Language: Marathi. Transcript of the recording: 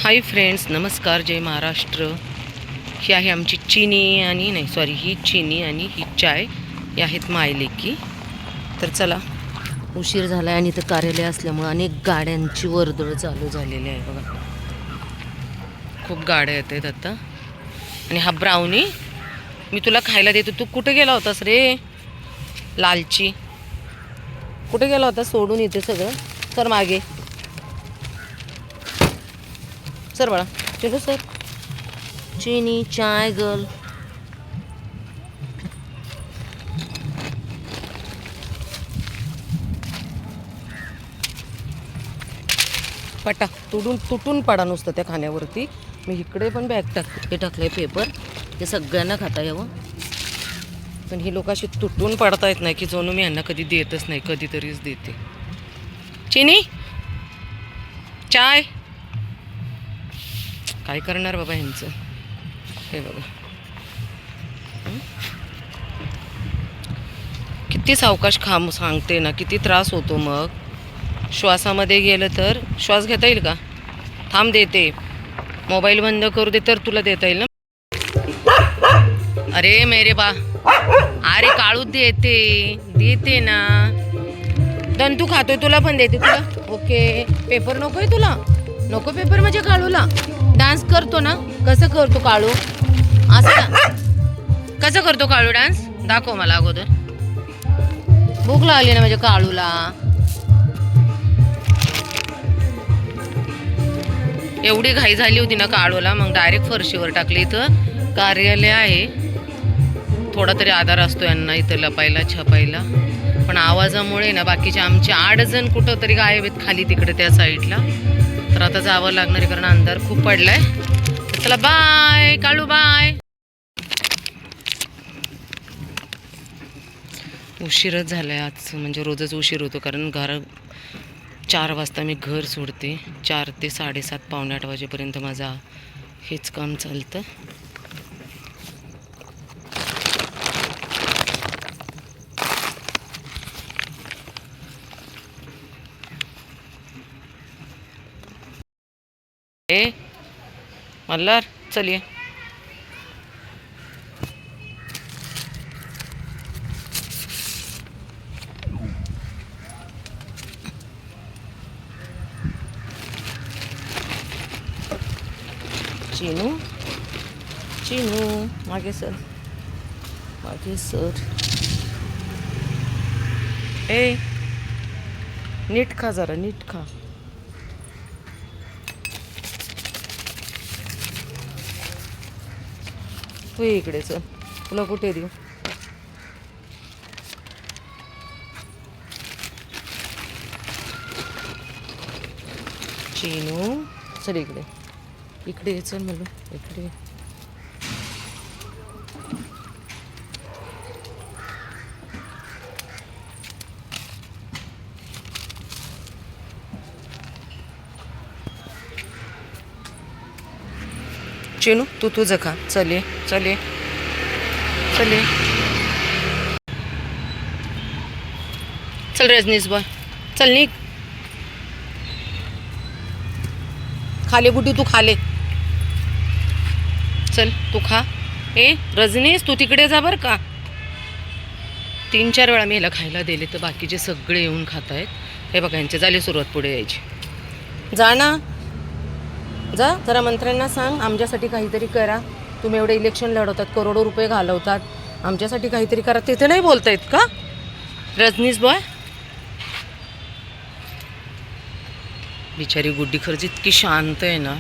हाय फ्रेंड्स, नमस्कार, जय महाराष्ट्र. ही आहे आमची चिनी आणि ही चिनी आणि ही चाय. ही आहेत मायलेकी. तर चला, उशीर झाला आहे आणि इथं कार्यालय असल्यामुळं अनेक गाड्यांची वर्दळ चालू झालेली आहे बघा. खूप गाड्या येत आहेत आता. आणि हा ब्राउनी मी तुला खायला देतो. तू कुठे गेला होतास रे लालची? कुठे गेला होता सोडून इथे सगळं? सर मागे सर बाळा. चलो सर. चिनी चाय गर्ल. पटा तुटून पडा नुसतं त्या खाण्यावरती. मी इकडे पण बॅग टाकले पेपर. हे सगळ्यांना खाता यावं. पण ही लोक अशी तुटून पडता येत नाही की जणू मी यांना कधी देतच नाही, कधीतरीच देते. चिनी चाय. काय करणार बाबा ह्यांचं. हे बघा किती सावकाश सांगते ना, किती त्रास होतो. मग श्वासामध्ये गेलं तर श्वास घेता येईल का? थांब देते. मोबाईल बंद करू दे तर तुला देता येईल ना. अरे मेरे अरे काळू देते ना. दंतू खातोय, तुला पण देते. तुला ओके. पेपर नकोय तुला? नको पेपर म्हणजे काळूला. डान्स करतो ना, कसं करतो काळू? असं का? कसं करतो काळू डान्स? दाखव मला अगोदर. भूक लागली ना माझ्या काळूला. एवढी घाई झाली होती ना काळूला, मग डायरेक्ट फरशीवर टाकली. इथं कार्यालय आहे, थोडा तरी आधार असतो यांना इथं लपायला छपायला. पण आवाजामुळे ना बाकीचे आमचे 8 जण कुठं तरी गायब आहेत खाली तिकडे त्या साईडला. तर आता जावं लागणार आहे कारण अंधार खूप पडलाय. चला बाय काळू, बाय. उशीरच झालाय आज, म्हणजे रोजच उशीर होतो कारण 4 वाजता मी घर सोडते. 4 ते 7:30 पावणे 8 वाजेपर्यंत माझा हेच काम चालतं. मल्हार चलिए. चिनू मागे सर. नीट खा, जरा नीट खा. तू इकडे चल, तुला कुठे देऊ? चिनू चल इकडे चल म्हणलं. इकडे चिनू तू तुझं खा. चल रजनीश बॉय चल. निघ खाले गुड्डी, तू खाले. चल तू खा. रजनीश तू तिकडे जा बरं का. 3-4 वेळा मी ह्याला खायला दिले तर बाकीचे सगळे येऊन खात आहेत. हे बघा यांचे झाली सुरुवात पुढे यायची. जा ना, जा जरा मंत्र्यांना सांग आमच्यासाठी काहीतरी करा. तुम्ही एवढे इलेक्शन लढवतात, करोडो रुपये घालवतात, आमच्यासाठी काहीतरी करा. तिथे नाही बोलतायत का रजनीश बॉय? बिचारी गुड्डी खरंच इतकी शांत आहे ना.